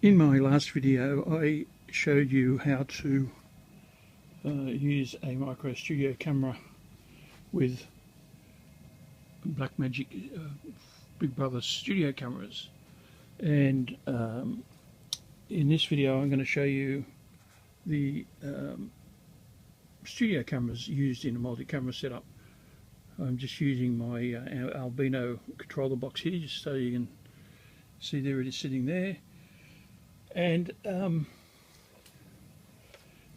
In my last video I showed you how to use a Micro Studio camera with Blackmagic Big Brother Studio Cameras, and in this video I'm going to show you the studio cameras used in a multi-camera setup. I'm just using my albino controller box here just so you can see there it is sitting there. And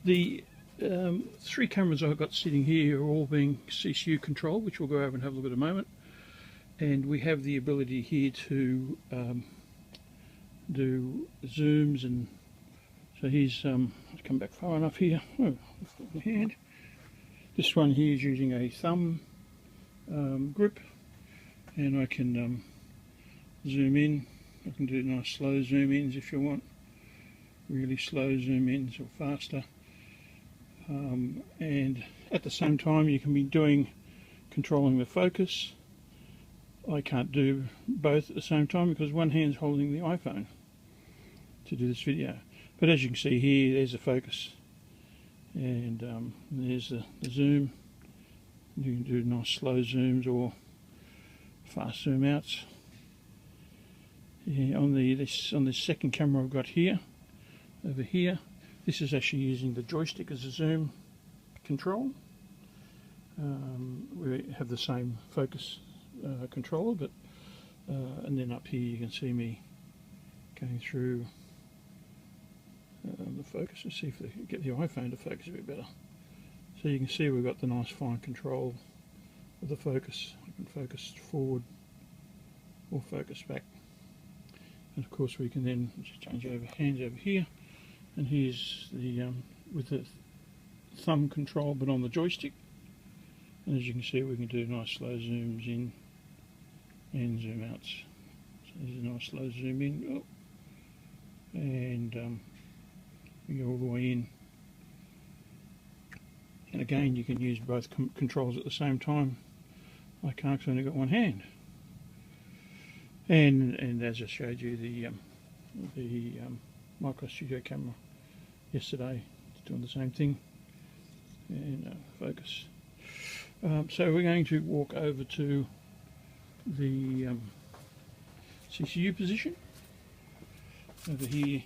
the three cameras I've got sitting here are all being CCU controlled, which we'll go over and have a look at in a moment. And we have the ability here to do zooms, and so here's let's come back far enough here. Oh, my hand. This one here is using a thumb grip, and I can zoom in. I can do nice slow zoom ins if you want, really slow zoom ins or faster, and at the same time you can be controlling the focus. I can't do both at the same time because one hand's holding the iPhone to do this video, but as you can see here, there's the focus, and there's the zoom. You can do nice slow zooms or fast zoom outs. Yeah, on this second camera I've got here, over here, this is actually using the joystick as a zoom control. We have the same focus controller, but and then up here you can see me going through the focus. Let's see if they can get the iPhone to focus a bit better. So you can see we've got the nice fine control of the focus. I can focus forward or focus back. And of course we can then just change over hands over here, and here's the with the thumb control but on the joystick, and as you can see we can do nice slow zooms in and zoom outs. So there's a nice slow zoom in, and we go all the way in, and again you can use both controls at the same time. I can't because I've only got one hand. And as I showed you, the Micro Studio camera yesterday, it's doing the same thing. And focus. So we're going to walk over to the CCU position over here,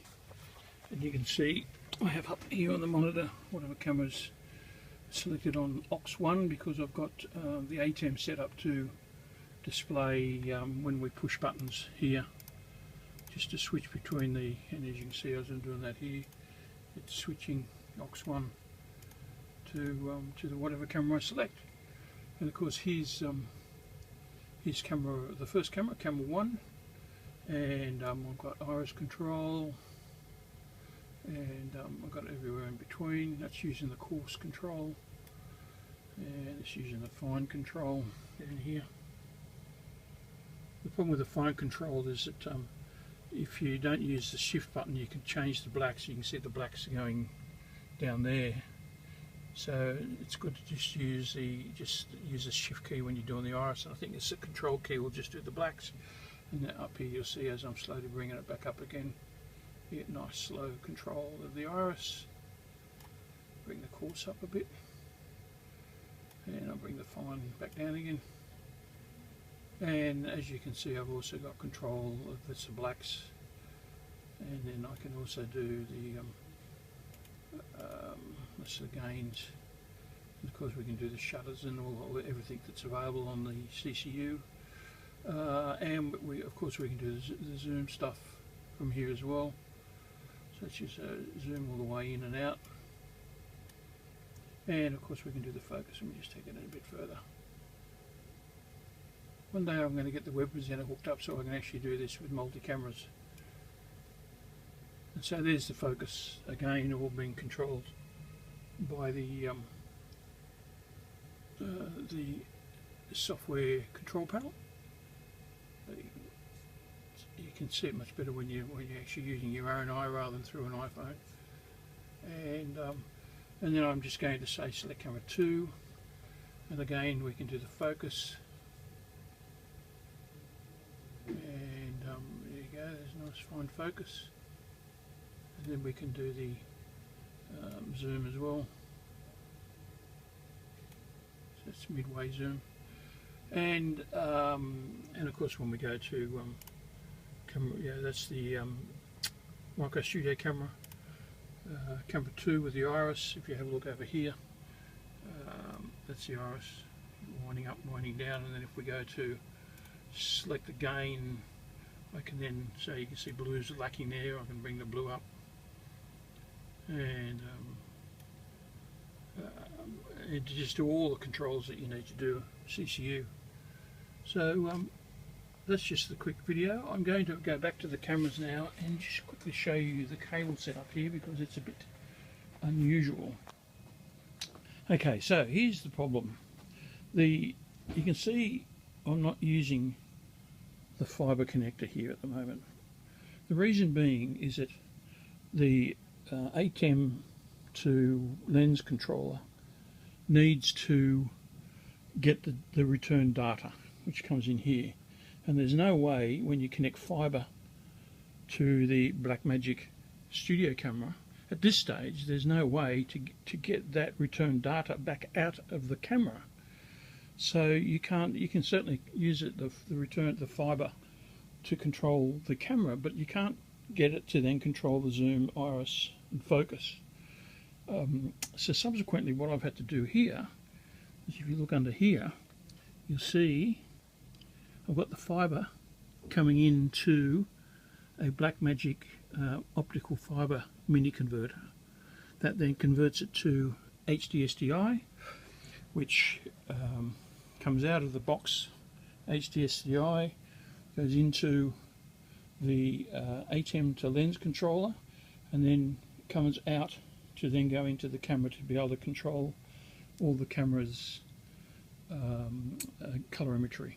and you can see I have up here on the monitor whatever camera's selected on AUX 1 because I've got the ATEM set up to display when we push buttons here, just to switch between the, and as you can see as I'm doing that here, it's switching AUX 1 to the whatever camera I select. And of course here's camera, the first camera, camera 1, and I've got iris control, and I've got everywhere in between. That's using the coarse control, and it's using the fine control down here. The problem with the fine control is that if you don't use the shift button, you can change the blacks. You can see the blacks going down there. So it's good to just use the shift key when you're doing the iris. And I think it's the control key will just do the blacks. And then up here you'll see as I'm slowly bringing it back up again, you get nice slow control of the iris. Bring the coarse up a bit, and I'll bring the fine back down again. And as you can see, I've also got control of the blacks, and then I can also do the gains. And of course we can do the shutters and all everything that's available on the CCU, and of course we can do the zoom stuff from here as well. So it's just zoom all the way in and out, and of course we can do the focus. Let me just take it in a bit further. One day I'm going to get the web presenter hooked up so I can actually do this with multi-cameras. And so there's the focus, again all being controlled by the software control panel. You can see it much better when you're actually using your own eye rather than through an iPhone. And then I'm just going to say select camera 2, and again we can do the focus. And there you go, there's a nice fine focus. and then we can do the zoom as well. So it's midway zoom, and of course when we go to camera, yeah, that's the Micro Studio camera, camera 2 with the iris. If you have a look over here, that's the iris winding up, winding down, and then if we go to select the gain, I can then say, you can see blue's lacking there, I can bring the blue up, and just do all the controls that you need to do, CCU. So that's just the quick video. I'm going to go back to the cameras now and just quickly show you the cable setup here, because it's a bit unusual. Okay, so here's the problem. You can see I'm not using the fibre connector here at the moment. The reason being is that the ATEM to lens controller needs to get the return data, which comes in here, and there's no way when you connect fibre to the Blackmagic Studio camera at this stage, there's no way to get that return data back out of the camera. So you can certainly use it, the fibre, to control the camera, but you can't get it to then control the zoom, iris and focus. So subsequently what I've had to do here is, if you look under here, you'll see I've got the fibre coming into a Blackmagic optical fibre mini converter. That then converts it to HDSDI, which comes out of the box. HDSDI goes into the ATEM to lens controller, and then comes out to then go into the camera to be able to control all the camera's colorimetry.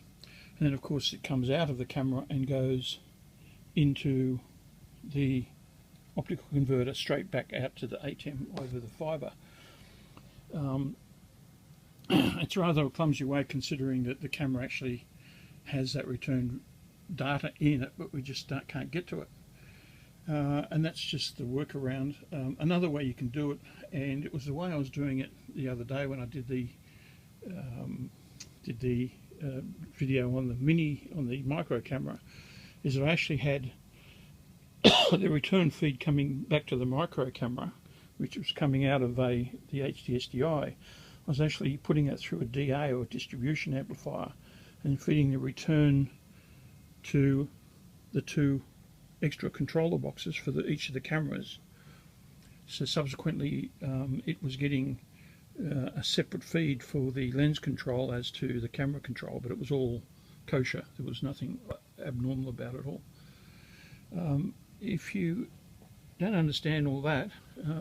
And then of course it comes out of the camera and goes into the optical converter straight back out to the ATEM over the fibre. It's rather a clumsy way, considering that the camera actually has that return data in it, but we just can't get to it. And that's just the workaround. Another way you can do it, and it was the way I was doing it the other day when I did the video on the micro camera, is that I actually had the return feed coming back to the micro camera, which was coming out of the HDSDI. I was actually putting that through a DA, or a distribution amplifier, and feeding the return to the two extra controller boxes for each of the cameras. So subsequently it was getting a separate feed for the lens control as to the camera control, but it was all kosher. There was nothing abnormal about it all. If you don't understand all that,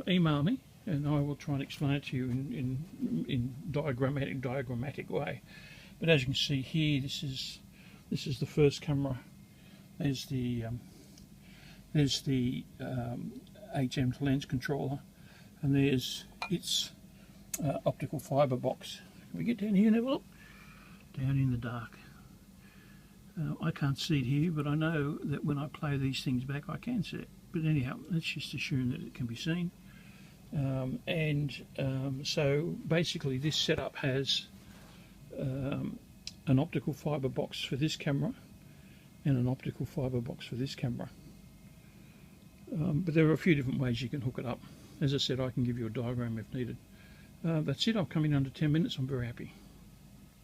email me and I will try and explain it to you in diagrammatic way. But as you can see here, this is the first camera. There's the ATEM to lens controller, and there's its optical fibre box. Can we get down here and have a look? Down in the dark. I can't see it here, but I know that when I play these things back I can see it. But anyhow, let's just assume that it can be seen. So basically this setup has an optical fibre box for this camera and an optical fibre box for this camera. But there are a few different ways you can hook it up. As I said, I can give you a diagram if needed. That's it. I've come in under 10 minutes. I'm very happy.